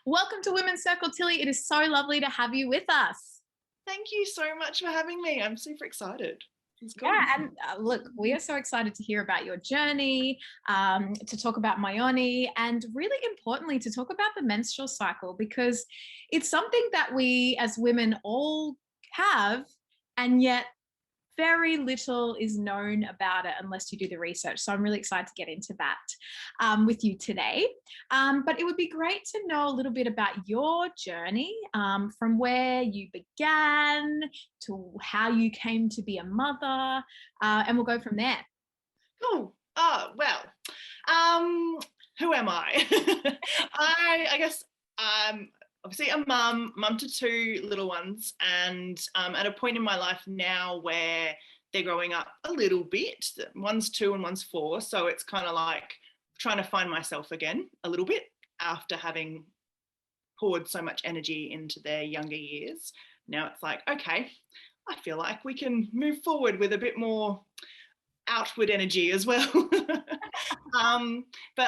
Welcome to Women's Circle, Tilly. It is so lovely to have you with us. Thank you so much for having me. I'm super excited. It's cool. Yeah, and look, we are so excited to hear about your journey, to talk about Myoni, and really importantly, to talk about the menstrual cycle, because it's something that we as women all have, and yet very little is known about it unless you do the research. So I'm really excited to get into that with you today. But it would be great to know a little bit about your journey, from where you began to how you came to be a mother, and we'll go from there. Cool. Who am I? I guess obviously a mum to two little ones, and at a point in my life now where they're growing up a little bit. One's 2 and one's 4, so it's kind of like trying to find myself again a little bit after having poured so much energy into their younger years. Now it's like, okay, I feel like we can move forward with a bit more outward energy as well. But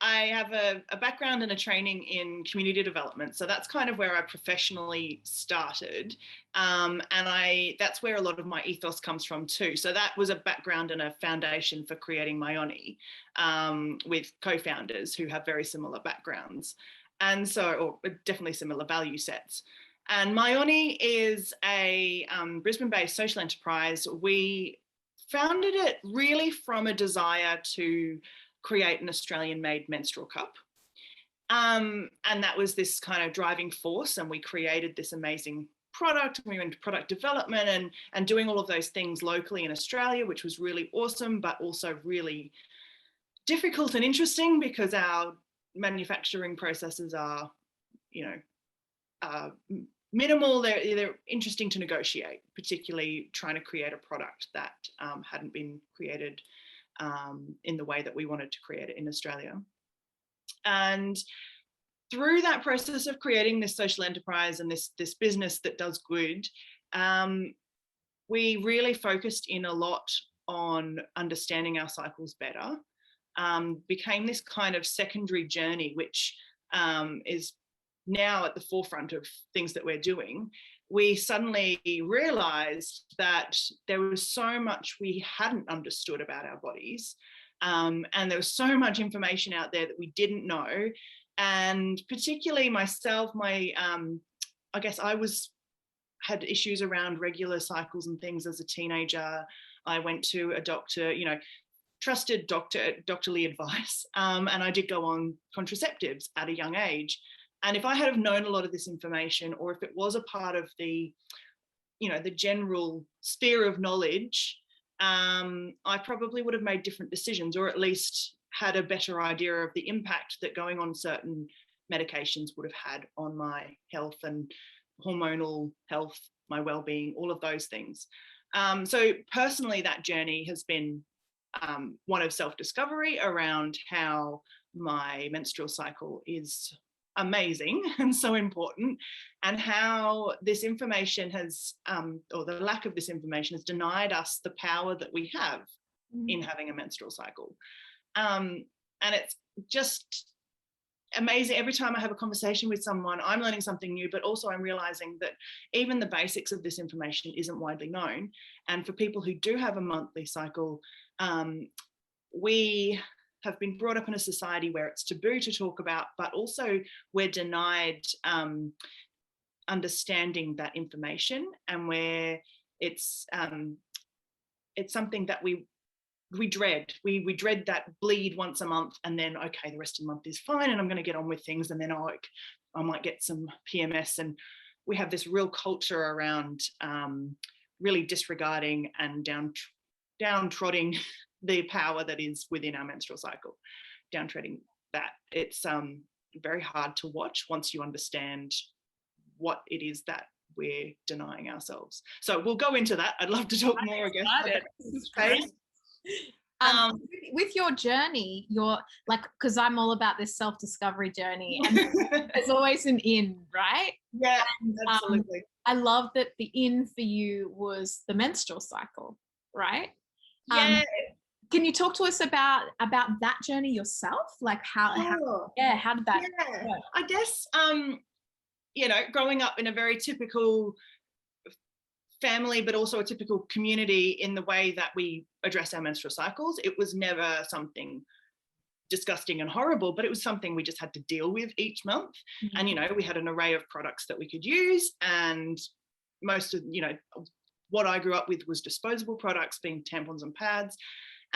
I have a background and a training in community development, so that's kind of where I professionally started, and that's where a lot of my ethos comes from too. So that was a background and a foundation for creating Myoni, with co-founders who have very similar backgrounds, and so, or definitely similar value sets. And Myoni is a Brisbane-based social enterprise. We founded it really from a desire to create an Australian-made menstrual cup. And that was this kind of driving force, and we created this amazing product. We went into product development and doing all of those things locally in Australia, which was really awesome, but also really difficult and interesting because our manufacturing processes are, minimal. They're interesting to negotiate, particularly trying to create a product that hadn't been created in the way that we wanted to create it in Australia. And through that process of creating this social enterprise and this business that does good, we really focused in a lot on understanding our cycles better. Became this kind of secondary journey, which is now at the forefront of things that we're doing. We suddenly realized that there was so much we hadn't understood about our bodies, and there was so much information out there that we didn't know. And particularly myself, I guess I had issues around regular cycles and things as a teenager. I went to a doctor, trusted doctorly advice, and I did go on contraceptives at a young age. And if I had have known a lot of this information, or if it was a part of the general sphere of knowledge, I probably would have made different decisions, or at least had a better idea of the impact that going on certain medications would have had on my health and hormonal health, my well-being, all of those things. So personally, that journey has been one of self-discovery around how my menstrual cycle is amazing and so important, and how this information has, or the lack of this information has denied us the power that we have in having a menstrual cycle. And it's just amazing. Every time I have a conversation with someone, I'm learning something new, but also I'm realizing that even the basics of this information isn't widely known. And for people who do have a monthly cycle, we have been brought up in a society where it's taboo to talk about, but also we're denied understanding that information, and where it's something that we dread. We dread that bleed once a month, and then, okay, the rest of the month is fine and I'm going to get on with things, and then I might get some PMS. And we have this real culture around really disregarding and downtrodden the power that is within our menstrual cycle, downtreading that. It's very hard to watch once you understand what it is that we're denying ourselves. So we'll go into that. I'd love to talk more, I guess. With your journey, you're like, because I'm all about this self-discovery journey, and there's always an in, right? Yeah, and, absolutely. I love that the in for you was the menstrual cycle, right? Yeah. Can you talk to us about that journey yourself? Like how did that Yeah, go? I guess, growing up in a very typical family, but also a typical community in the way that we address our menstrual cycles, it was never something disgusting and horrible, but it was something we just had to deal with each month. And we had an array of products that we could use, and most of what I grew up with was disposable products, being tampons and pads,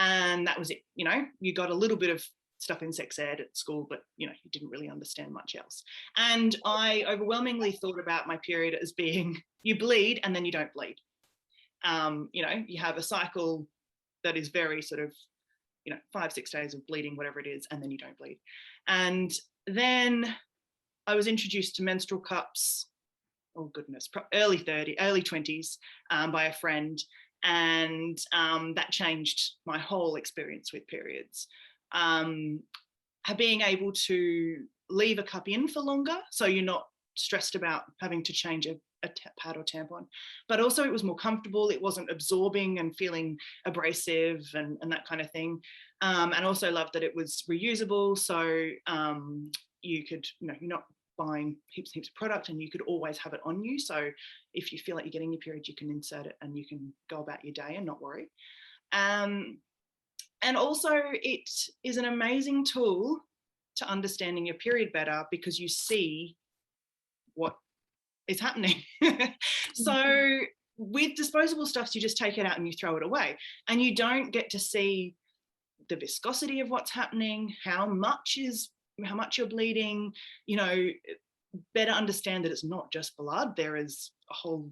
and that was it. You got a little bit of stuff in sex ed at school, but you didn't really understand much else. And I overwhelmingly thought about my period as being, you bleed and then you don't bleed. You have a cycle that is very sort of 5-6 days of bleeding, whatever it is, and then you don't bleed. And then I was introduced to menstrual cups, oh goodness, early 20s, by a friend, and that changed my whole experience with periods. Being able to leave a cup in for longer, so you're not stressed about having to change a pad or tampon, but also it was more comfortable. It wasn't absorbing and feeling abrasive and that kind of thing. And also loved that it was reusable, so you could, you're not buying heaps of product, and you could always have it on you. So if you feel like you're getting your period, you can insert it and you can go about your day and not worry. And also it is an amazing tool to understanding your period better, because you see what is happening. So with disposable stuffs, you just take it out and you throw it away, and you don't get to see the viscosity of what's happening, how much you're bleeding, better understand that it's not just blood. There is a whole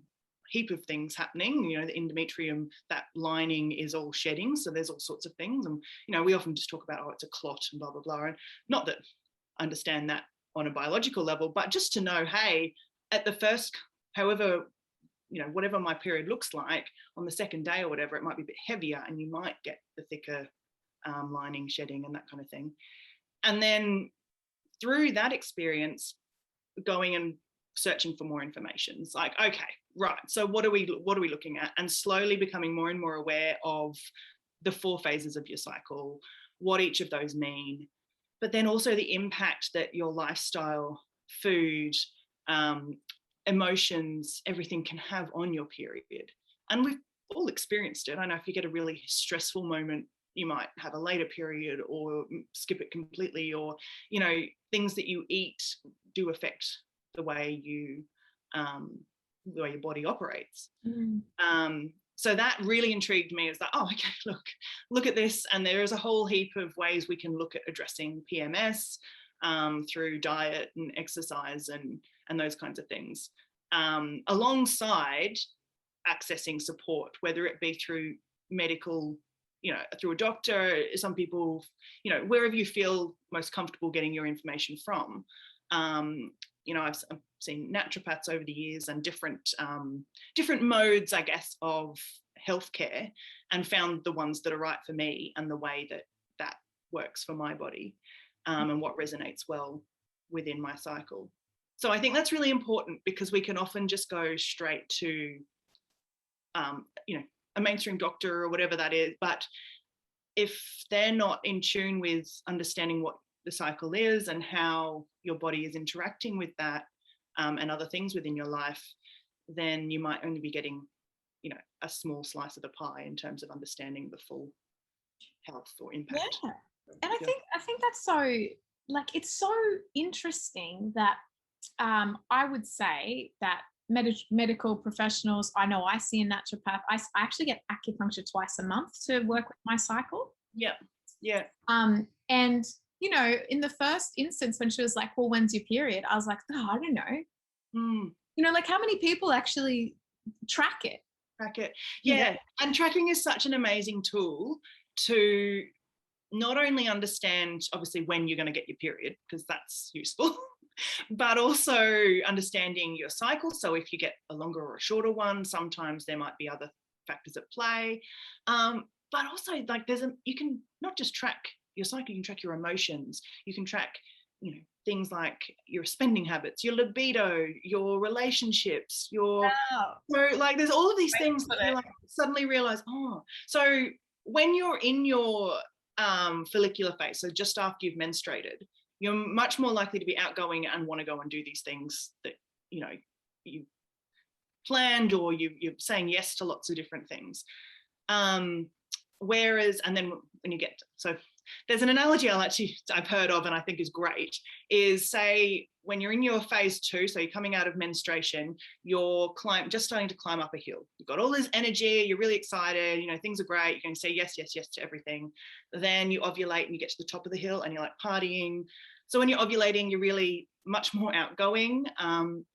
heap of things happening. The endometrium, that lining is all shedding, so there's all sorts of things. And we often just talk about, it's a clot and blah blah blah, and not that I understand that on a biological level, but just to know, hey, at the first, however, whatever my period looks like, on the second day or whatever, it might be a bit heavier, and you might get the thicker lining shedding and that kind of thing. And then through that experience, going and searching for more information. It's like, okay, right, so what are we looking at? And slowly becoming more and more aware of the 4 phases of your cycle, what each of those mean, but then also the impact that your lifestyle, food, emotions, everything can have on your period. And we've all experienced it. I know if you get a really stressful moment, you might have a later period or skip it completely, or things that you eat do affect the way your body operates. So that really intrigued me. It's like, oh, okay, look at this, and there is a whole heap of ways we can look at addressing PMS through diet and exercise and those kinds of things, alongside accessing support, whether it be through medical, through a doctor. Some people, wherever you feel most comfortable getting your information from. I've seen naturopaths over the years, and different modes, I guess, of healthcare, and found the ones that are right for me and the way that works for my body, and what resonates well within my cycle. So I think that's really important, because we can often just go straight to a mainstream doctor or whatever that is, but if they're not in tune with understanding what the cycle is and how your body is interacting with that, and other things within your life, then you might only be getting a small slice of the pie in terms of understanding the full health or impact. Yeah. And I think that's so, like, it's so interesting that I would say that medical professionals, I know I see a naturopath, I actually get acupuncture twice a month to work with my cycle. Yeah. And in the first instance, when she was like, well, when's your period? I was like, oh, I don't know. Like, how many people actually track it? Yeah. And tracking is such an amazing tool to not only understand, obviously, when you're going to get your period, because that's useful, but also understanding your cycle. So if you get a longer or a shorter one, sometimes there might be other factors at play. But also, like, you can not just track your cycle, you can track your emotions. You can track, things like your spending habits, your libido, your relationships, so like there's all of these things that you like suddenly realize, so when you're in your follicular phase, so just after you've menstruated, you're much more likely to be outgoing and want to go and do these things that, you know, you planned, or you're saying yes to lots of different things. Whereas, and then when you get, so there's an analogy I've heard of and I think is great, is say when you're in your phase 2, so you're coming out of menstruation, you're just starting to climb up a hill. You've got all this energy, you're really excited, you know, things are great, you're going to say yes, yes, yes to everything. Then you ovulate and you get to the top of the hill and you're like partying. So when you're ovulating, you're really much more outgoing.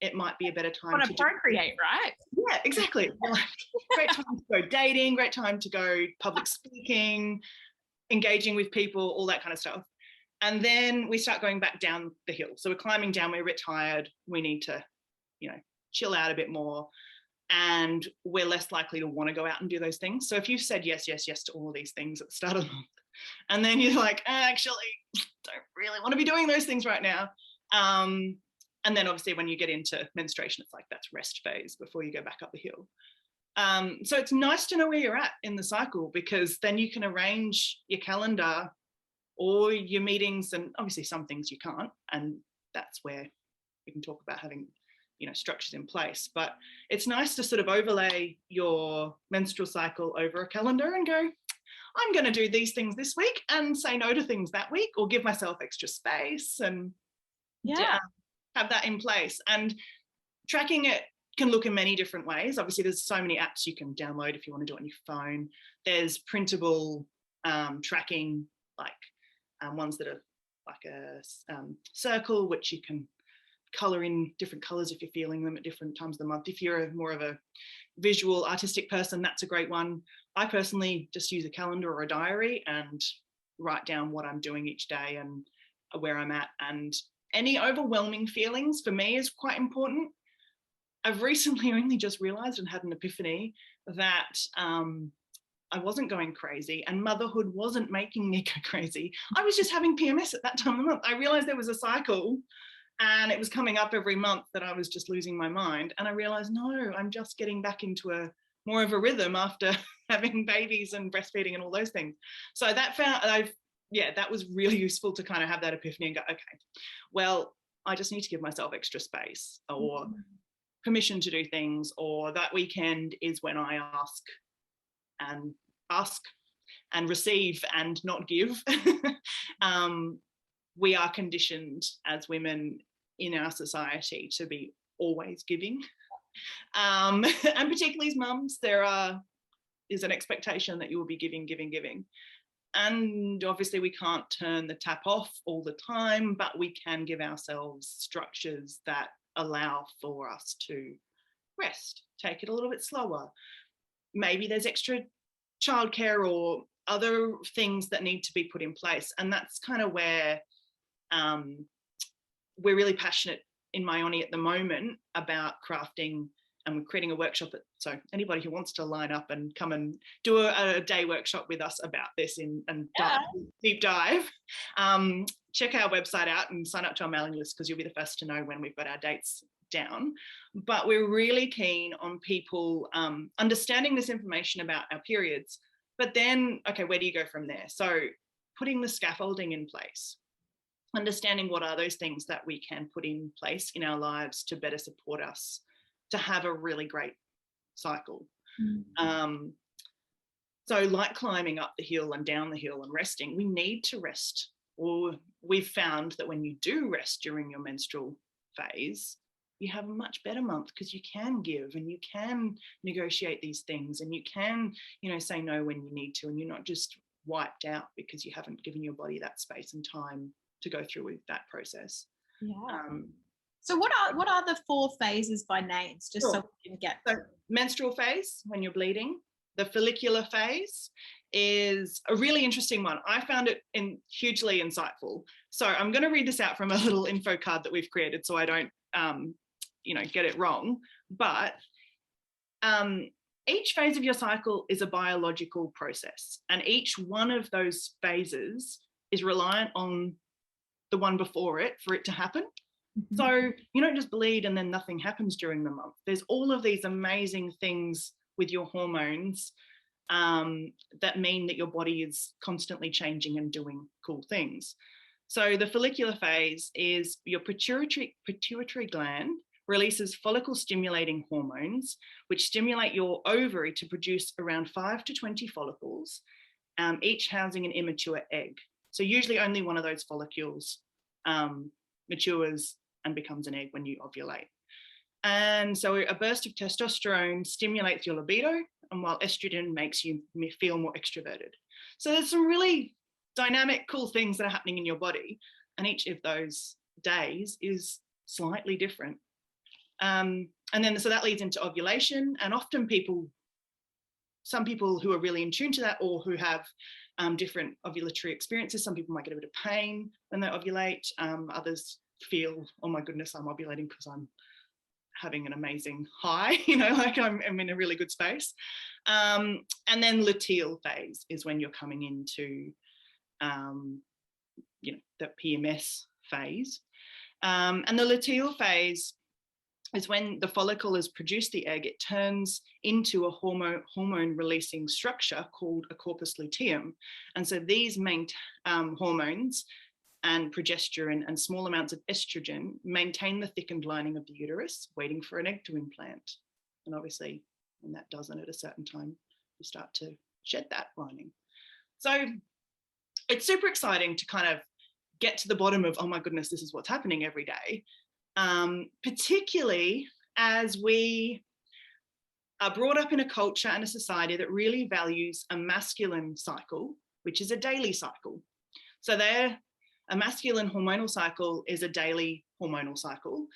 It might be a better time to procreate, right? Yeah, exactly. Like, great time to go dating, great time to go public speaking, engaging with people, all that kind of stuff. And then we start going back down the hill. So we're climbing down, we're a bit tired, we need to, you know, chill out a bit more. And we're less likely to want to go out and do those things. So if you've said yes, yes, yes to all of these things at the start of the month, and then you're like, actually, don't really want to be doing those things right now. And then obviously when you get into menstruation, it's like that's rest phase before you go back up the hill. So it's nice to know where you're at in the cycle, because then you can arrange your calendar or your meetings, and obviously some things you can't, and that's where we can talk about having, you know, structures in place. But it's nice to sort of overlay your menstrual cycle over a calendar and go, I'm going to do these things this week and say no to things that week, or give myself extra space and have that in place. And tracking it can look in many different ways. Obviously, there's so many apps you can download if you want to do it on your phone. There's printable tracking, like ones that are like a circle, which you can color in different colors if you're feeling them at different times of the month. If you're more of a visual artistic person, that's a great one. I personally just use a calendar or a diary and write down what I'm doing each day and where I'm at. And any overwhelming feelings for me is quite important. I've recently only just realized and had an epiphany that I wasn't going crazy and motherhood wasn't making me go crazy. I was just having PMS at that time of the month. I realized there was a cycle and it was coming up every month that I was just losing my mind. And I realized, no, I'm just getting back into a more of a rhythm after having babies and breastfeeding and all those things. So that was really useful to kind of have that epiphany and go, okay, well, I just need to give myself extra space, or permission to do things, or that weekend is when I ask and receive and not give. We are conditioned as women in our society to be always giving. And particularly as mums, there is an expectation that you will be giving. And obviously we can't turn the tap off all the time, but we can give ourselves structures that allow for us to rest, take it a little bit slower. Maybe there's extra childcare or other things that need to be put in place. And that's kind of where we're really passionate in Myoni at the moment about crafting, and we're creating a workshop. So anybody who wants to line up and come and do a day workshop with us about this deep dive, check our website out and sign up to our mailing list, because you'll be the first to know when we've got our dates down. But we're really keen on people understanding this information about our periods, but then, okay, where do you go from there? So putting the scaffolding in place, understanding what are those things that we can put in place in our lives to better support us to have a really great cycle. So like climbing up the hill and down the hill and resting, we need to rest. Or we've found that when you do rest during your menstrual phase, you have a much better month, because you can give and you can negotiate these things, and you can, say no when you need to, and you're not just wiped out because you haven't given your body that space and time to go through with that process. So what are the 4 phases by names, just so we can get? So menstrual phase, when you're bleeding. The follicular phase is a really interesting one. I found it hugely insightful. So I'm going to read this out from a little info card that we've created, so I don't, get it wrong. But each phase of your cycle is a biological process, and each one of those phases is reliant on the one before it for it to happen. So you don't just bleed and then nothing happens during the month. There's all of these amazing things with your hormones that mean that your body is constantly changing and doing cool things. So the follicular phase is your pituitary gland releases follicle stimulating hormones, which stimulate your ovary to produce around 5 to 20 follicles, each housing an immature egg. So usually only one of those follicles matures and becomes an egg when you ovulate. And so a burst of testosterone stimulates your libido, and while estrogen makes you feel more extroverted. So there's some really dynamic, cool things that are happening in your body, and each of those days is slightly different. And then so that leads into ovulation, and often some people who are really in tune to that, or who have different ovulatory experiences, some people might get a bit of pain when they ovulate, others feel, oh my goodness, I'm ovulating because I'm having an amazing high, like I'm in a really good space. And then luteal phase is when you're coming into the PMS phase. And the luteal phase is when the follicle has produced the egg, it turns into a hormone releasing structure called a corpus luteum. And so these main hormones and progesterone and small amounts of estrogen maintain the thickened lining of the uterus, waiting for an egg to implant. And obviously, when that doesn't at a certain time, you start to shed that lining. So it's super exciting to kind of get to the bottom of, oh my goodness, this is what's happening every day. Particularly as we are brought up in a culture and a society that really values a masculine cycle, which is a daily cycle. So a masculine hormonal cycle is a daily hormonal cycle.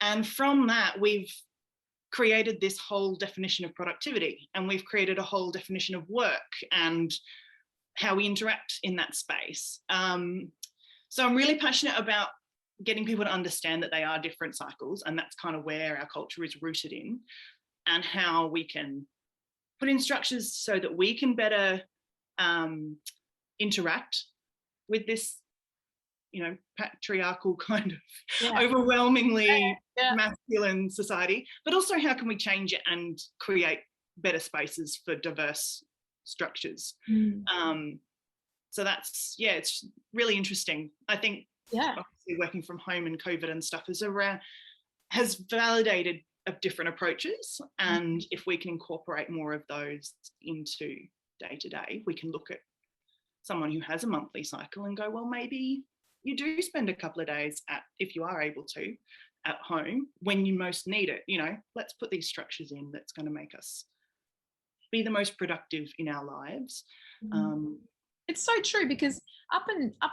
And from that, we've created this whole definition of productivity, and we've created a whole definition of work and how we interact in that space. So I'm really passionate about getting people to understand that they are different cycles, and that's kind of where our culture is rooted in, and how we can put in structures so that we can better interact with this patriarchal kind of overwhelmingly masculine society, but also how can we change it and create better spaces for diverse structures. So that's, it's really interesting. I think obviously working from home and COVID and stuff has validated different approaches, and if we can incorporate more of those into day to day, we can look at someone who has a monthly cycle and go, well, maybe you do spend a couple of days if you are able to, at home when you most need it. Let's put these structures in that's going to make us be the most productive in our lives. It's so true, because up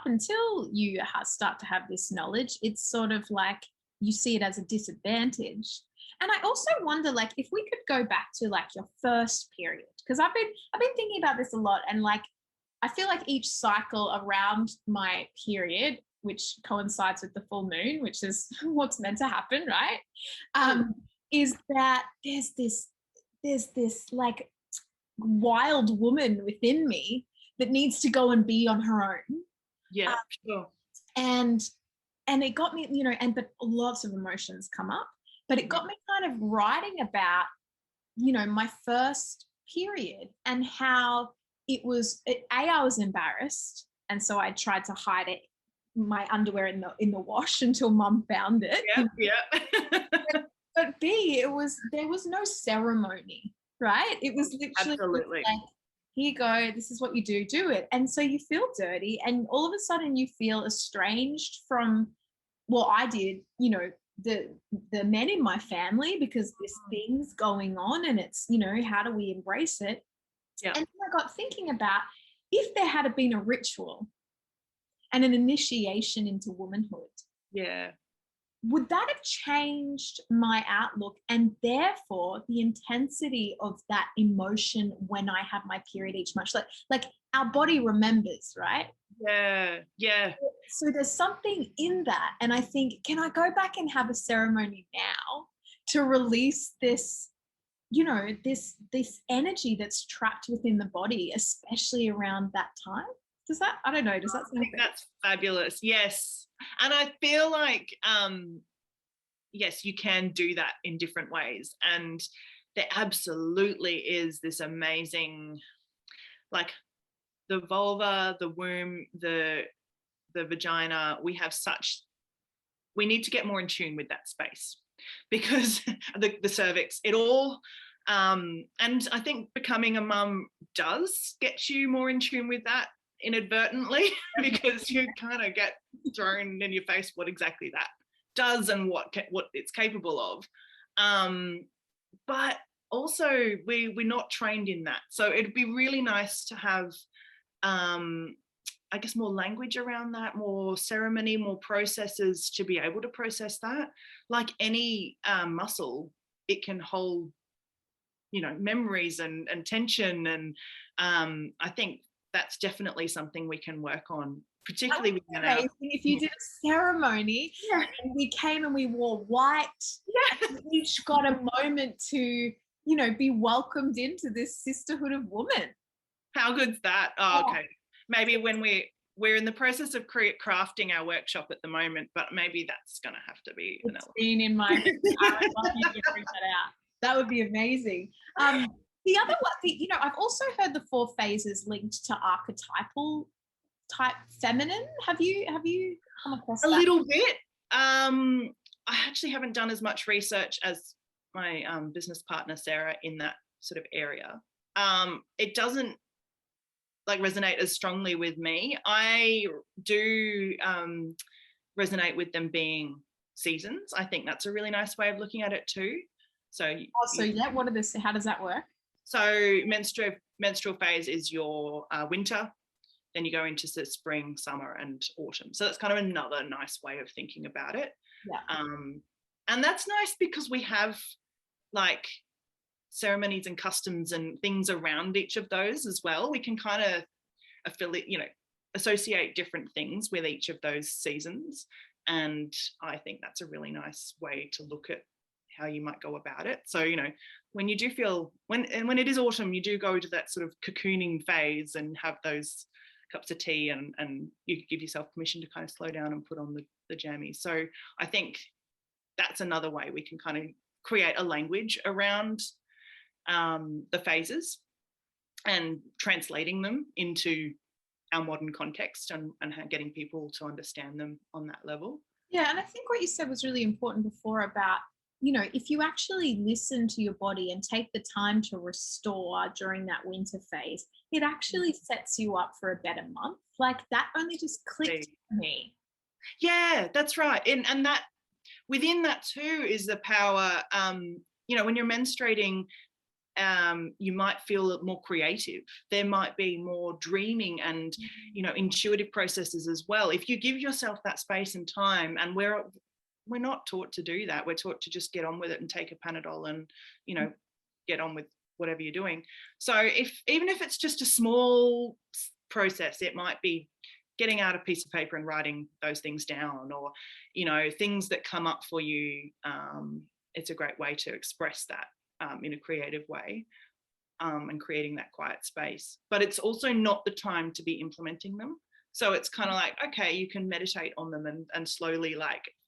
until you start to have this knowledge, it's sort of like you see it as a disadvantage. And I also wonder, like, if we could go back to like your first period, because I've been thinking about this a lot, and like I feel like each cycle around my period, which coincides with the full moon, which is what's meant to happen, right? Is that there's this like wild woman within me that needs to go and be on her own. Yeah, sure. And it got me, but lots of emotions come up, but it got me kind of writing about, my first period and how it was, I was embarrassed. And so I tried to hide it, my underwear in the wash, until mum found it. Yeah. But B, there was no ceremony, right? It was literally absolutely like, here you go, this is what you do it. And so you feel dirty, and all of a sudden you feel estranged from, well, I did, the men in my family, because this thing's going on, and it's, how do we embrace it? Yeah. And then I got thinking about, if there had been a ritual and an initiation into womanhood, would that have changed my outlook, and therefore the intensity of that emotion when I have my period each month? Like our body remembers, right? Yeah. So there's something in that, and I think, can I go back and have a ceremony now to release this, this energy that's trapped within the body, especially around that time? Does that sound good? That's fabulous. Yes. And I feel like, yes, you can do that in different ways. And there absolutely is this amazing like the vulva, the womb, the vagina, we need to get more in tune with that space, because the cervix, it all, and I think becoming a mum does get you more in tune with that inadvertently, because you kind of get thrown in your face what exactly that does and what it's capable of. But also we're not trained in that. So it'd be really nice to have, I guess, more language around that, more ceremony, more processes to be able to process that. Like any muscle, it can hold, memories and tension. And I think that's definitely something we can work on, particularly with amazing if you did a ceremony and we came and we wore white, and we each got a moment to, be welcomed into this sisterhood of women. How good's that? Oh, okay. Maybe when we're in the process of crafting our workshop at the moment, but maybe that's going to have to be an element. Been in my I'd love you to bring that out. That would be amazing. The other one, I've also heard the 4 phases linked to archetypal type feminine. Have you come across that? A little bit. I actually haven't done as much research as my business partner Sarah in that sort of area. It doesn't resonate as strongly with me. I do resonate with them being seasons. I think that's a really nice way of looking at it too. So how does that work? So menstrual phase is your winter, then you go into spring, summer and autumn. So that's kind of another nice way of thinking about it. Yeah. And that's nice because we have ceremonies and customs and things around each of those as well. We can kind of associate different things with each of those seasons. And I think that's a really nice way to look at how you might go about it. So, when you do feel, when it is autumn, you do go to that sort of cocooning phase and have those cups of tea, and you give yourself permission to kind of slow down and put on the jammies. So I think that's another way we can kind of create a language around the phases and translating them into our modern context and getting people to understand them on that level. Yeah, and I think what you said was really important before about, if you actually listen to your body and take the time to restore during that winter phase, it actually sets you up for a better month. That only just clicked to me. Yeah, that's right. And that within that too is the power, when you're menstruating, you might feel more creative. There might be more dreaming and, intuitive processes as well. If you give yourself that space and time, and we're not taught to do that. We're taught to just get on with it and take a Panadol and, get on with whatever you're doing. So even if it's just a small process, it might be getting out a piece of paper and writing those things down, or, things that come up for you. It's a great way to express that in a creative way, and creating that quiet space. But it's also not the time to be implementing them. So it's kind of okay, you can meditate on them and slowly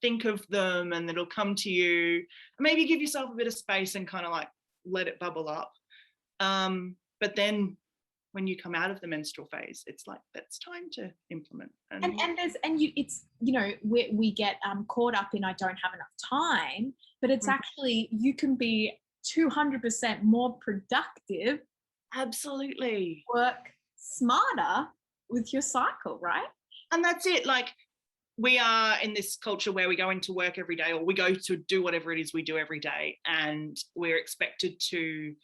think of them, and it'll come to you. Maybe give yourself a bit of space and kind of let it bubble up. But then when you come out of the menstrual phase, it's that's time to implement. We get caught up in I don't have enough time, but it's actually, you can be 200% more productive. Absolutely. Work smarter with your cycle, right? And that's it. We are in this culture where we go into work every day, or we go to do whatever it is we do every day, and we're expected to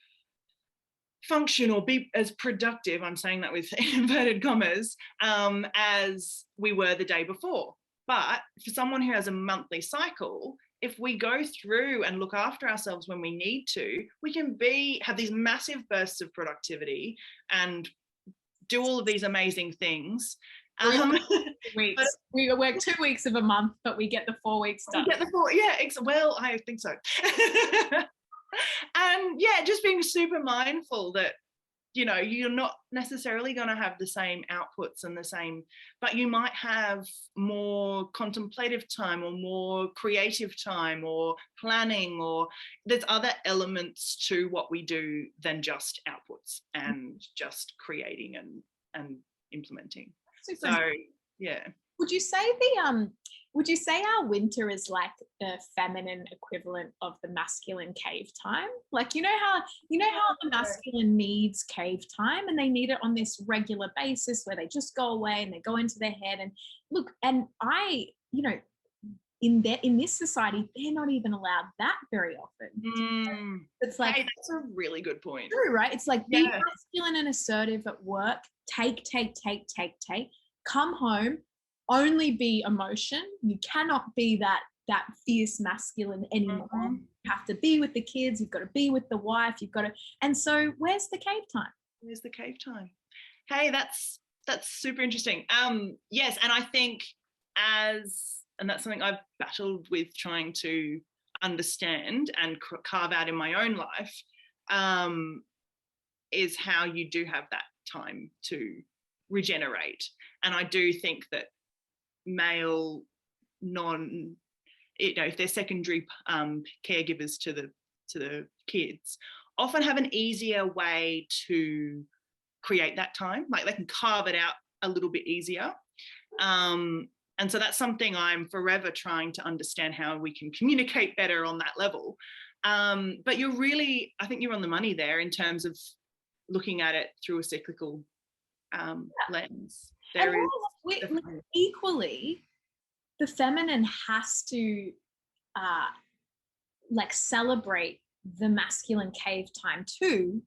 function or be as productive, I'm saying that with inverted commas, as we were the day before. But for someone who has a monthly cycle, if we go through and look after ourselves when we need to, we can have these massive bursts of productivity and do all of these amazing things. Weeks. We work 2 weeks of a month, but we get the 4 weeks done. We get the 4, well, I think so. And just being super mindful that, you're not necessarily going to have the same outputs and the same, but you might have more contemplative time or more creative time or planning, or there's other elements to what we do than just outputs and just creating and implementing. Super. So yeah. Would you say our winter is like the feminine equivalent of the masculine cave time? Like, you know how the masculine needs cave time, and they need it on this regular basis where they just go away and they go into their head. And look, and in this society, they're not even allowed that very often. It's like, hey, that's a really good point. True, right? It's like, be masculine and assertive at work, take, come home, only be emotion. You cannot be that fierce masculine anymore. You have to be with the kids, you've got to be with the wife, and so where's the cave time? Where's the cave time? Hey, that's super interesting. Yes, and I think and that's something I've battled with trying to understand and carve out in my own life, is how you do have that time to regenerate. And I do think that male if they're secondary caregivers to the kids, often have an easier way to create that time. Like, they can carve it out a little bit easier. And so that's something I'm forever trying to understand, how we can communicate better on that level. But I think you're on the money there in terms of looking at it through a cyclical lens. Equally, the feminine has to like celebrate the masculine cave time too.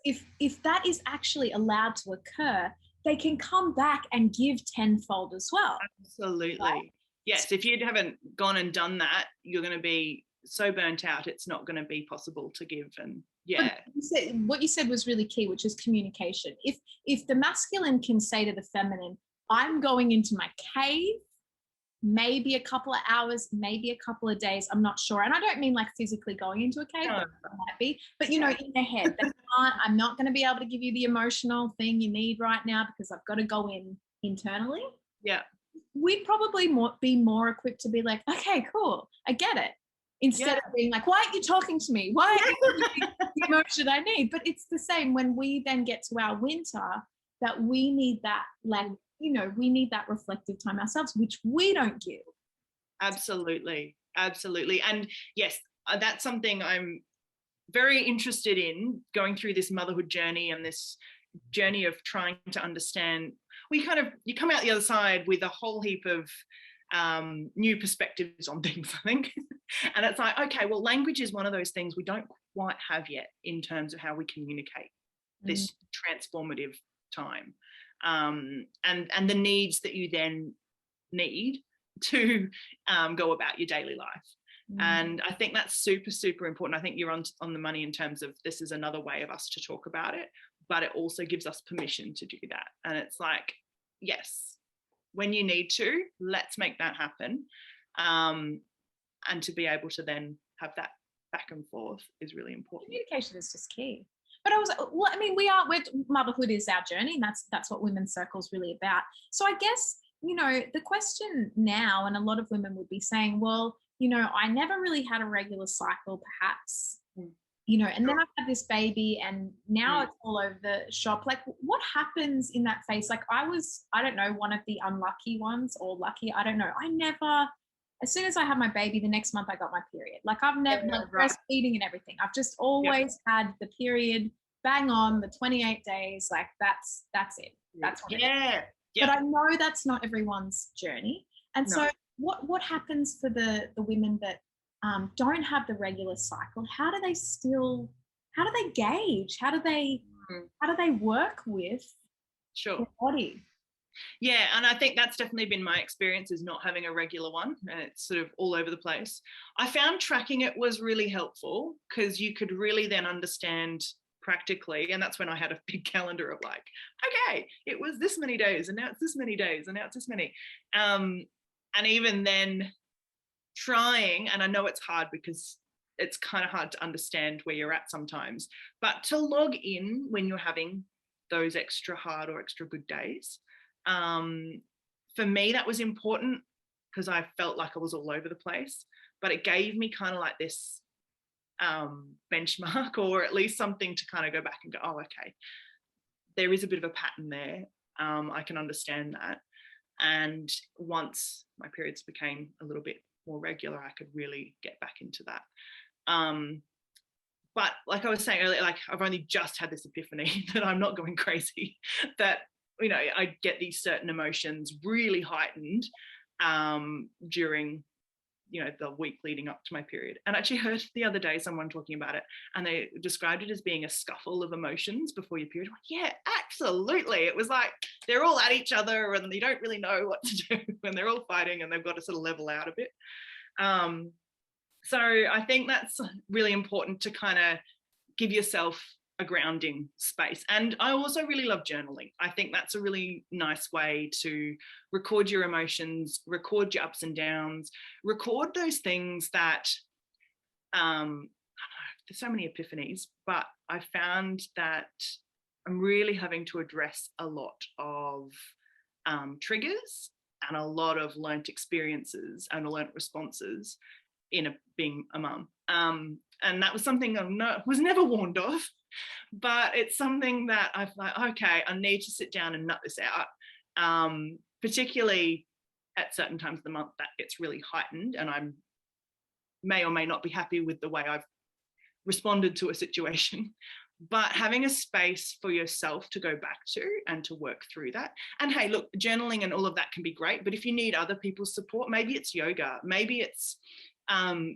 If that is actually allowed to occur, they can come back and give tenfold as well. Absolutely. Right? Yes, if you haven't gone and done that, you're going to be so burnt out, it's not going to be possible to give. And what you said was really key, which is communication. If the masculine can say to the feminine, I'm going into my cave, maybe a couple of hours, maybe a couple of days, I'm not sure. And I don't mean like physically going into a cave, but it might be. But in their head, I'm not going to be able to give you the emotional thing you need right now because I've got to go in internally. Yeah. We'd probably be more equipped to be like, okay, cool, I get it. Instead of being like, why aren't you talking to me? Why aren't you giving me the emotion I need? But it's the same when we then get to our winter, that we need that, like, we need that reflective time ourselves, which we don't give. Absolutely. And yes, that's something I'm very interested in, going through this motherhood journey and this journey of trying to understand. You come out the other side with a whole heap of new perspectives on things, I think. And it's like, okay, well, language is one of those things we don't quite have yet in terms of how we communicate this transformative time. And the needs that you then need to go about your daily life. And I think that's super, super important. I think you're on the money in terms of, this is another way of us to talk about it, but it also gives us permission to do that. And it's like, yes, when you need to, let's make that happen. And to be able to then have that back and forth is really important. Communication is just key. But motherhood is our journey, and that's what Women's Circle is really about. So I guess, the question now, and a lot of women would be saying, well, I never really had a regular cycle, perhaps, and then I've had this baby and now it's all over the shop. Like, what happens in that phase? Like, I don't know, one of the unlucky ones, or lucky, I don't know. As soon as I had my baby, the next month I got my period. Like, I've never breastfeeding and everything. I've just always had the period bang on, the 28 days. Like, that's it. That's what it is. But I know that's not everyone's journey. And so what happens for the women that don't have the regular cycle? How do they gauge? How do they work with their body? Yeah, and I think that's definitely been my experience, is not having a regular one, and it's sort of all over the place. I found tracking it was really helpful, because you could really then understand practically, and that's when I had a big calendar of like, okay, it was this many days, and now it's this many days, and now it's this many. And even then trying, and I know it's hard because it's kind of hard to understand where you're at sometimes. But to log in when you're having those extra hard or extra good days, for me, that was important because I felt like I was all over the place. But it gave me kind of like this benchmark, or at least something to kind of go back and go, oh, okay, there is a bit of a pattern there. I can understand that. And once my periods became a little bit more regular, I could really get back into that. But like I was saying earlier, like I've only just had this epiphany that I'm not going crazy, that, you know, I get these certain emotions really heightened during, you know, the week leading up to my period. And I actually heard the other day someone talking about it, and they described it as being a scuffle of emotions before your period. Like, yeah, absolutely. It was like they're all at each other and you don't really know what to do when they're all fighting, and they've got to sort of level out a bit. So I think that's really important to kind of give yourself a grounding space. And I also really love journaling. I think that's a really nice way to record your emotions, record your ups and downs, record those things that, I don't know, there's so many epiphanies, but I found that I'm really having to address a lot of triggers and a lot of learnt experiences and learnt responses in being a mum. And that was something I was never warned of, but it's something that I've like, okay, I need to sit down and nut this out, particularly at certain times of the month that gets really heightened, and I may or may not be happy with the way I've responded to a situation. But having a space for yourself to go back to and to work through that. And hey, look, journaling and all of that can be great, but if you need other people's support, maybe it's yoga, maybe it's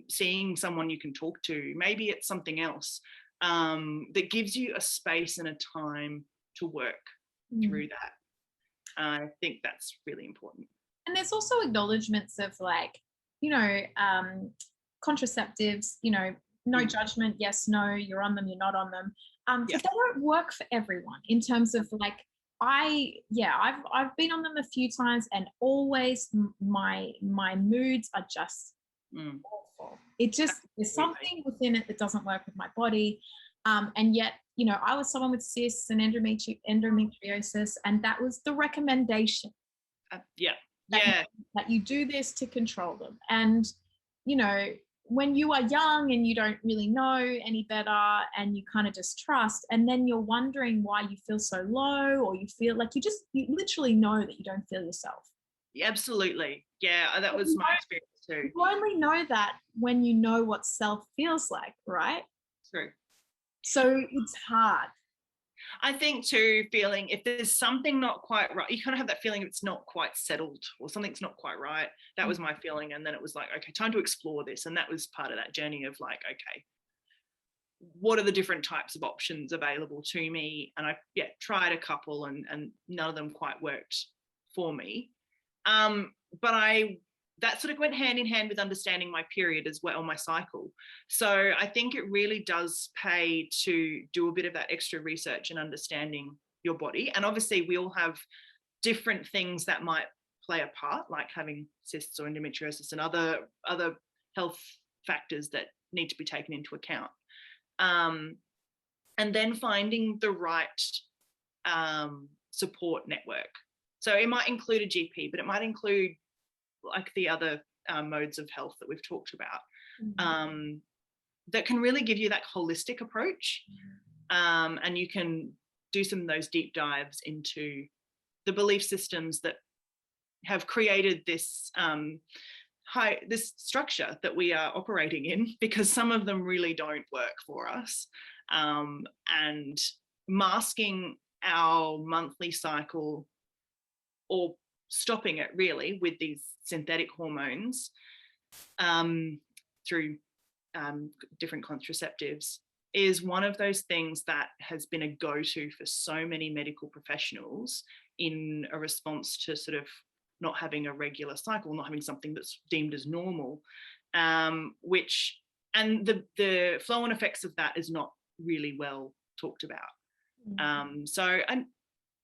seeing someone you can talk to, maybe it's something else that gives you a space and a time to work through that. I think that's really important. And there's also acknowledgements of, like, you know, contraceptives, you know, no judgment, yes, no, you're on them, you're not on them. They don't work for everyone in terms of, like, I've been on them a few times, and always my moods are just awful. It just, there's something within it that doesn't work with my body. And yet, you know, I was someone with cysts and endometriosis, and that was the recommendation. That you do this to control them. And, you know, when you are young and you don't really know any better, and you kind of just trust, and then you're wondering why you feel so low, or you feel like you literally know that you don't feel yourself. Yeah, absolutely. Yeah, that was my experience too. You only know that when you know what self feels like, right? True. So it's hard. I think too, feeling if there's something not quite right, you kind of have that feeling it's not quite settled or something's not quite right. That was my feeling. And then it was like, okay, time to explore this. And that was part of that journey of like, okay, what are the different types of options available to me? And I tried a couple, and none of them quite worked for me. But that sort of went hand in hand with understanding my period as well, my cycle. So I think it really does pay to do a bit of that extra research and understanding your body. And obviously we all have different things that might play a part, like having cysts or endometriosis and other health factors that need to be taken into account. And then finding the right support network. So it might include a GP, but it might include like the other modes of health that we've talked about, that can really give you that holistic approach. And you can do some of those deep dives into the belief systems that have created this this structure that we are operating in, because some of them really don't work for us. And masking our monthly cycle, or stopping it really with these synthetic hormones through different contraceptives, is one of those things that has been a go-to for so many medical professionals in a response to sort of not having a regular cycle, not having something that's deemed as normal, which, and the flow and effects of that is not really well talked about. So I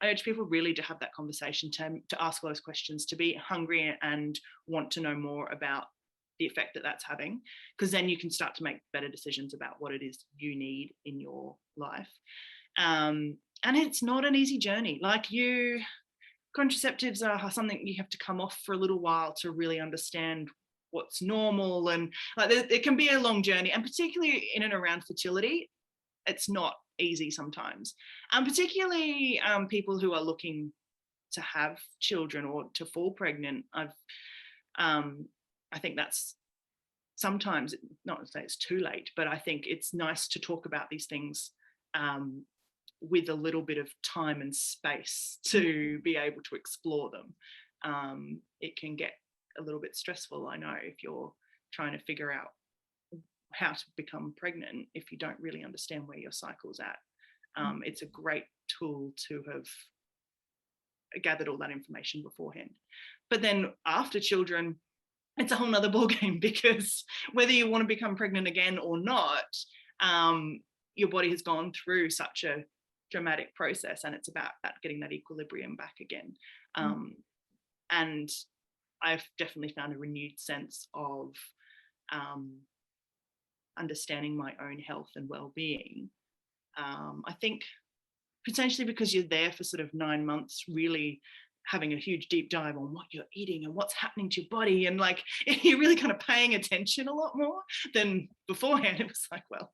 urge people really to have that conversation, to ask those questions, to be hungry and want to know more about the effect that that's having, because then you can start to make better decisions about what it is you need in your life. And it's not an easy journey. Like, contraceptives are something you have to come off for a little while to really understand what's normal, and like it can be a long journey, and particularly in and around fertility, it's not easy sometimes. Particularly people who are looking to have children or to fall pregnant. I think that's sometimes, not to say it's too late, but I think it's nice to talk about these things with a little bit of time and space to be able to explore them. It can get a little bit stressful, I know, if you're trying to figure out how to become pregnant if you don't really understand where your cycle's at. It's a great tool to have gathered all that information beforehand. But then after children, it's a whole nother ballgame, because whether you want to become pregnant again or not, your body has gone through such a dramatic process, and it's about getting that equilibrium back again. And I've definitely found a renewed sense of understanding my own health and well-being. I think potentially because you're there for sort of 9 months, really having a huge deep dive on what you're eating and what's happening to your body, and like you're really kind of paying attention a lot more than beforehand. It was like, well,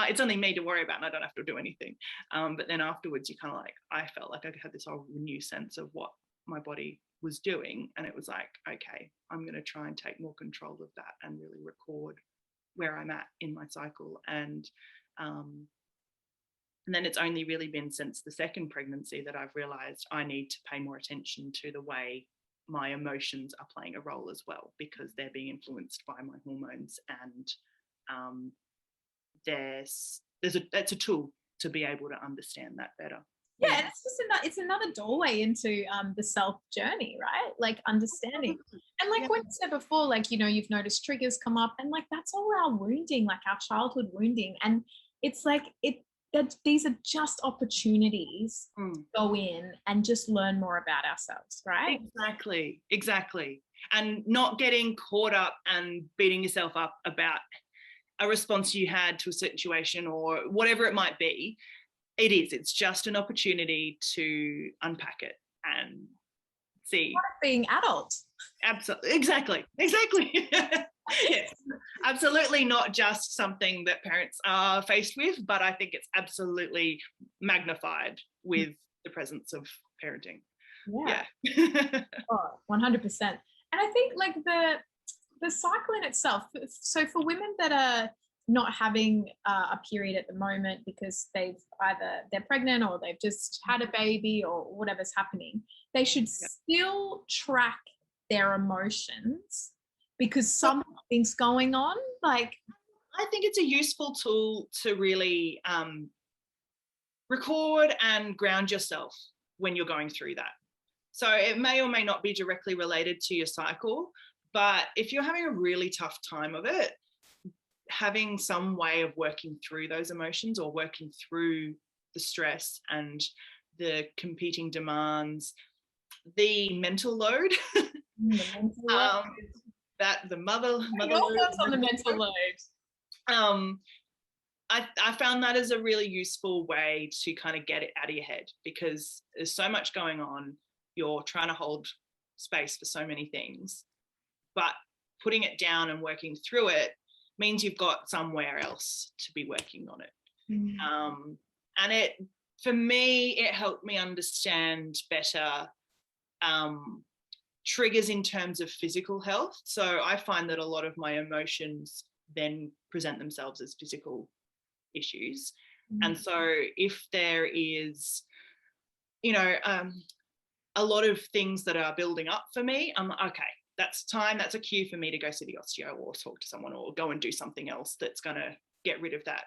it's only me to worry about and I don't have to do anything. But then afterwards, you kind of like, I felt like I had this whole new sense of what my body was doing, and it was like, okay, I'm going to try and take more control of that and really record where I'm at in my cycle. And then it's only really been since the second pregnancy that I've realized I need to pay more attention to the way my emotions are playing a role as well, because they're being influenced by my hormones, and it's a tool to be able to understand that better. Yeah, and it's another doorway into the self journey, right? Like understanding. And like what you said before, like, you know, you've noticed triggers come up, and like that's all our wounding, like our childhood wounding. And it's like that these are just opportunities to go in and just learn more about ourselves, right? Exactly. And not getting caught up and beating yourself up about a response you had to a situation or whatever it might be. It's just an opportunity to unpack it and see. Being adult. Absolutely. Exactly. Yes, absolutely not just something that parents are faced with, but I think it's absolutely magnified with the presence of parenting. Yeah. 100%. And I think like the cycle in itself, so for women that are not having a period at the moment because they're pregnant or they've just had a baby or whatever's happening, they should still track their emotions, because something's going on. Like, I think it's a useful tool to really record and ground yourself when you're going through that. So it may or may not be directly related to your cycle, but if you're having a really tough time of it, having some way of working through those emotions or working through the stress and the competing demands, the mental load, that the mother load on the mental load. I found that as a really useful way to kind of get it out of your head, because there's so much going on. You're trying to hold space for so many things, but putting it down and working through it means you've got somewhere else to be working on it. And for me, it helped me understand better triggers in terms of physical health. So I find that a lot of my emotions then present themselves as physical issues. And so if there is, you know, a lot of things that are building up for me, I'm like, okay, that's a cue for me to go see the osteo or talk to someone or go and do something else that's going to get rid of that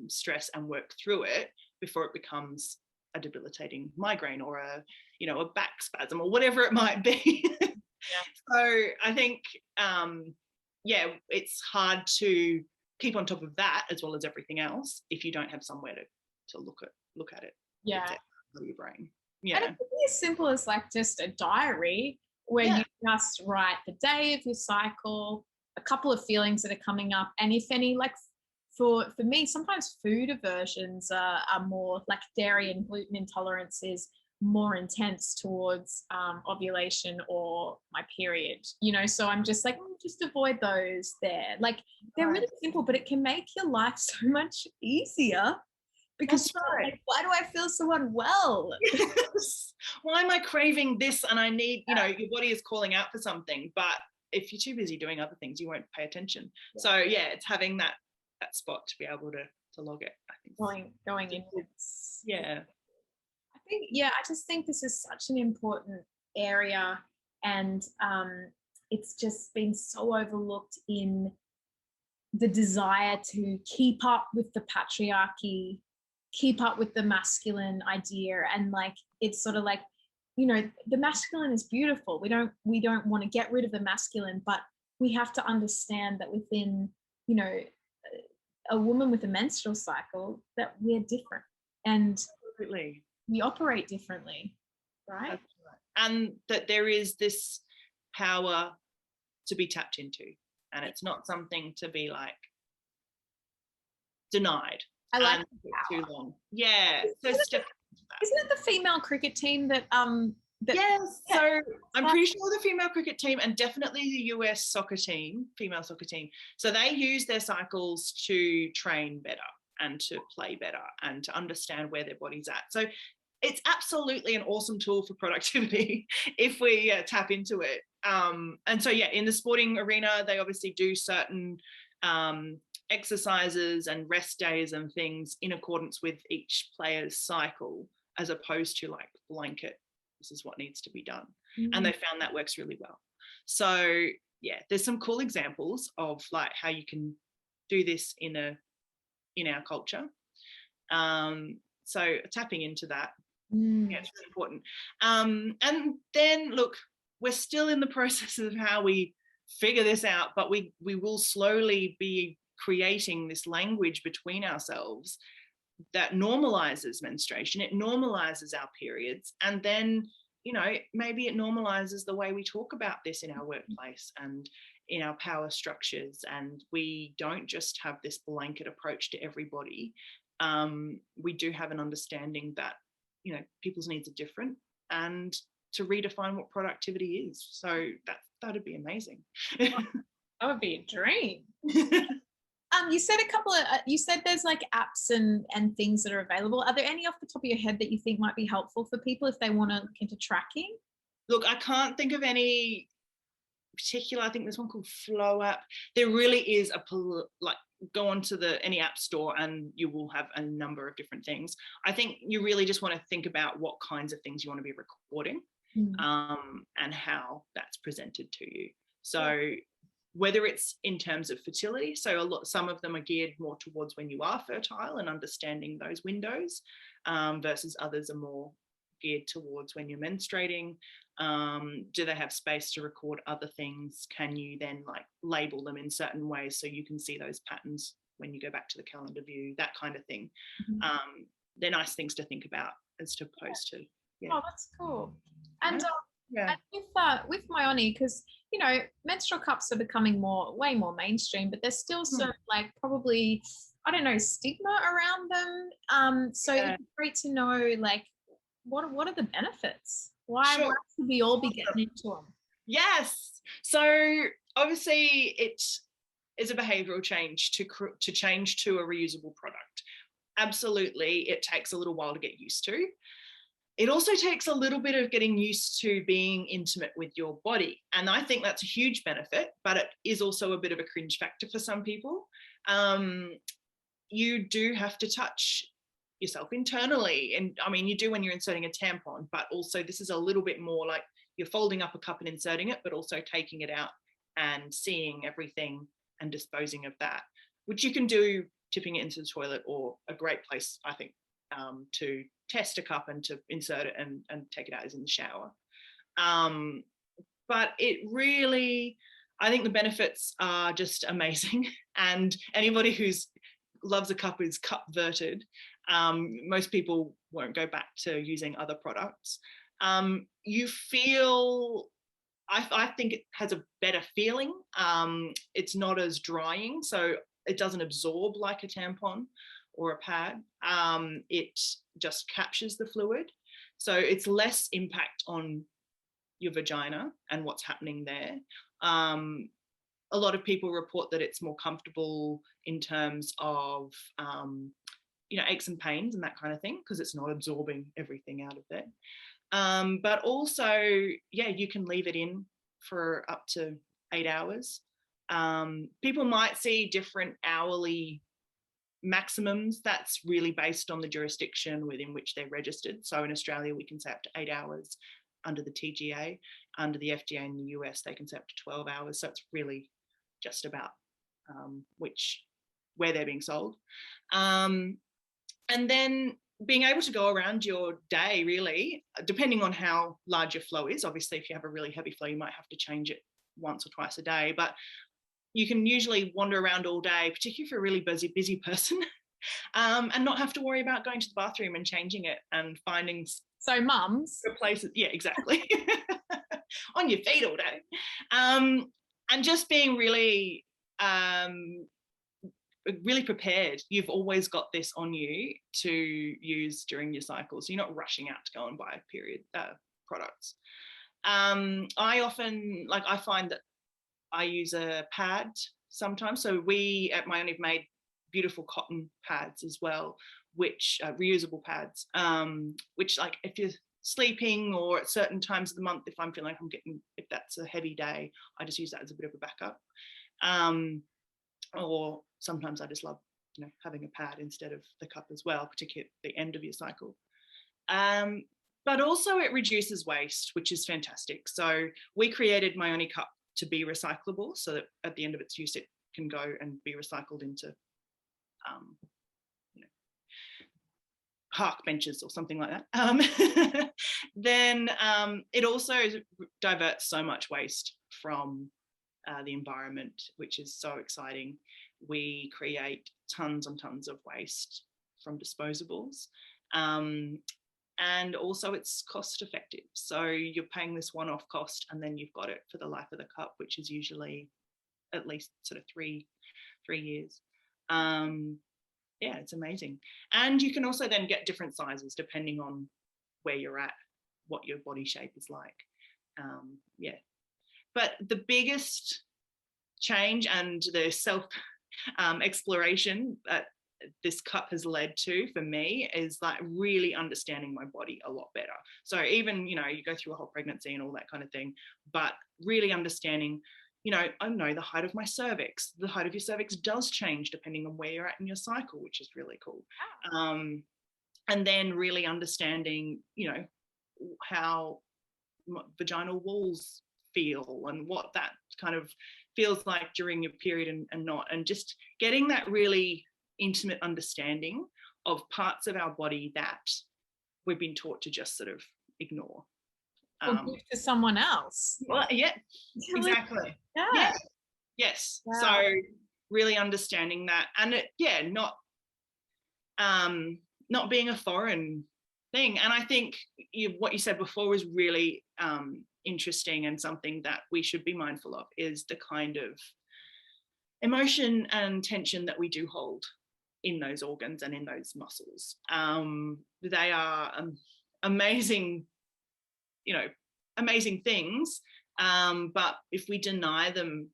stress and work through it before it becomes a debilitating migraine or a back spasm or whatever it might be. So I think it's hard to keep on top of that as well as everything else if you don't have somewhere to look at it. Your brain. And it can be as simple as like just a diary where you just write the day of your cycle, a couple of feelings that are coming up, and if any, like for me, sometimes food aversions are more like dairy and gluten intolerance is more intense towards ovulation or my period, you know, so I'm just like, just avoid those there. Like they're really simple, but it can make your life so much easier because like, why do I feel so unwell? Yes. Why am I craving this and I need, you know, your body is calling out for something, but if you're too busy doing other things, you won't pay attention. Yeah. So yeah, it's having that spot to be able to log it, I think. Going in. Yeah. I just think this is such an important area, and it's just been so overlooked in the desire to keep up with the patriarchy, keep up with the masculine idea, and like it's sort of like, you know, the masculine is beautiful. We don't want to get rid of the masculine, but we have to understand that within, you know, a woman with a menstrual cycle, that we're different and absolutely we operate differently, right? And that there is this power to be tapped into, and it's not something to be like denied. I like too long. Yeah. So step into that. Isn't it the female cricket team that yes. Yeah. So I'm pretty sure the female cricket team and definitely the US soccer team, female soccer team. So they use their cycles to train better and to play better and to understand where their body's at. So it's absolutely an awesome tool for productivity if we tap into it. And so, yeah, in the sporting arena, they obviously do certain exercises and rest days and things in accordance with each player's cycle, as opposed to like blanket, this is what needs to be done. Mm-hmm. And they found that works really well. So, yeah, there's some cool examples of like how you can do this in our culture. So tapping into that. Yeah, it's really important. And then look, we're still in the process of how we figure this out, but we will slowly be creating this language between ourselves that normalizes menstruation. It normalizes our periods, and then, you know, maybe it normalizes the way we talk about this in our workplace and in our power structures, and we don't just have this blanket approach to everybody. We do have an understanding that, you know, people's needs are different, and to redefine what productivity is. So that'd be amazing. That would be a dream. You said you said there's like apps and things that are available. Are there any off the top of your head that you think might be helpful for people if they want to look into tracking? Look, I can't think of any particular. I think there's one called Flow app. There really is go onto any app store and you will have a number of different things. I think you really just want to think about what kinds of things you want to be recording, and how that's presented to you. So whether it's in terms of fertility, so some of them are geared more towards when you are fertile and understanding those windows, versus others are more geared towards when you're menstruating. Do they have space to record other things? Can you then like label them in certain ways so you can see those patterns when you go back to the calendar view, that kind of thing. They're nice things to think about as opposed to. Yeah. Oh, that's cool. And and with Myoni, because, you know, menstrual cups are becoming way more mainstream, but there's still some like probably, I don't know, stigma around them. So it'd be great to know like what are the benefits? Why should we all be getting into them? Yes. So obviously it is a behavioural change to change to a reusable product. Absolutely, it takes a little while to get used to. It also takes a little bit of getting used to being intimate with your body. And I think that's a huge benefit, but it is also a bit of a cringe factor for some people. You do have to touch yourself internally. And I mean, you do when you're inserting a tampon, but also this is a little bit more like you're folding up a cup and inserting it, but also taking it out and seeing everything and disposing of that, which you can do tipping it into the toilet, or a great place, I think, to test a cup and to insert it and take it out is in the shower. But it really, I think the benefits are just amazing. And anybody who's loves a cup is cup-verted. Most people won't go back to using other products. You feel, I think it has a better feeling. It's not as drying, so it doesn't absorb like a tampon or a pad. It just captures the fluid. So it's less impact on your vagina and what's happening there. A lot of people report that it's more comfortable in terms of, aches and pains and that kind of thing, because it's not absorbing everything out of there. But also, you can leave it in for up to 8 hours. People might see different hourly maximums. That's really based on the jurisdiction within which they're registered. So in Australia, we can say up to 8 hours under the TGA. Under the FDA in the US, they can say up to 12 hours. So it's really just about where they're being sold. And then being able to go around your day, really, depending on how large your flow is. Obviously, if you have a really heavy flow, you might have to change it once or twice a day, but you can usually wander around all day, particularly if you're a really busy person, and not have to worry about going to the bathroom and changing it and finding places. Yeah, exactly. On your feet all day. And just being really prepared. You've always got this on you to use during your cycle, so you're not rushing out to go and buy period products. I find that I use a pad sometimes. So we at Myoni have made beautiful cotton pads as well, which reusable pads, which, like, if you're sleeping or at certain times of the month, if I'm feeling like if that's a heavy day, I just use that as a bit of a backup. Or sometimes I just love, having a pad instead of the cup as well, particularly at the end of your cycle. But also it reduces waste, which is fantastic. So we created Myoni cup to be recyclable, so that at the end of its use, it can go and be recycled into park benches or something like that. Then it also diverts so much waste from the environment, which is so exciting. We create tons and tons of waste from disposables. And also it's cost effective. So you're paying this one-off cost and then you've got it for the life of the cup, which is usually at least sort of three years. It's amazing. And you can also then get different sizes depending on where you're at, what your body shape is like. But the biggest change and the self exploration that this cup has led to for me is like really understanding my body a lot better. So even, you go through a whole pregnancy and all that kind of thing, but really understanding, I know the height of my cervix. The height of your cervix does change depending on where you're at in your cycle, which is really cool. And then really understanding, how vaginal walls feel and what that kind of feels like during your period and not, and just getting that really intimate understanding of parts of our body that we've been taught to just sort of ignore. Or give to someone else. Well, yeah, exactly. Yeah. Yes. Wow. So really understanding that, and not being a foreign thing. And I think what you said before was really interesting, and something that we should be mindful of is the kind of emotion and tension that we do hold in those organs and in those muscles. They are amazing, amazing things. But if we deny them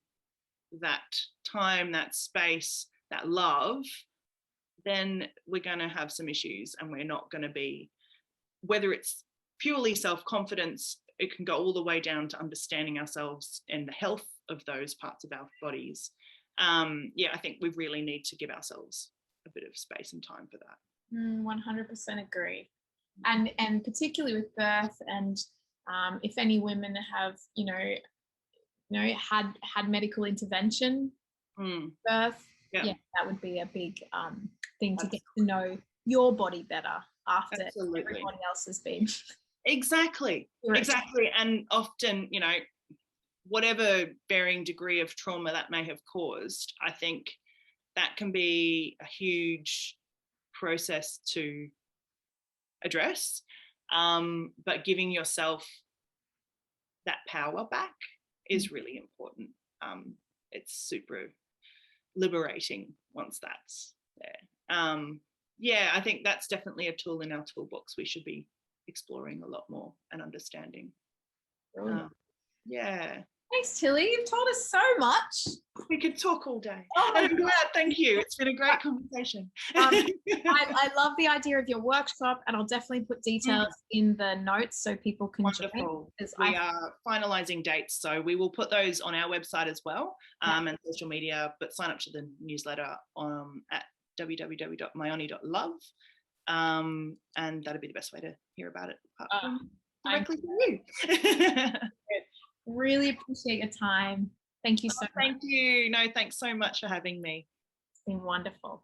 that time, that space, that love, then we're going to have some issues, and we're not going to be, whether it's purely self-confidence, it can go all the way down to understanding ourselves and the health of those parts of our bodies. I think we really need to give ourselves a bit of space and time for that. 100% agree. And particularly with birth, and if any women have, had medical intervention, birth, that would be a big thing to get to know your body better after everybody else has been. Exactly. And often, whatever varying degree of trauma that may have caused, I think that can be a huge process to address. But giving yourself that power back is really important. It's super liberating once that's there. Yeah, I think that's definitely a tool in our toolbox we should be exploring a lot more and understanding. Yeah. Thanks, Tilly. You've told us so much. We could talk all day. Oh I'm glad. Thank you. It's been a great conversation. I love the idea of your workshop, and I'll definitely put details in the notes so people can Wonderful. join. We are finalising dates, so we will put those on our website as well, and social media, but sign up to the newsletter at www.myoni.love, and that'll be the best way to hear about it, apart from directly from you. Really appreciate your time. Thank you so much. Thank you. No, thanks so much for having me. It's been wonderful.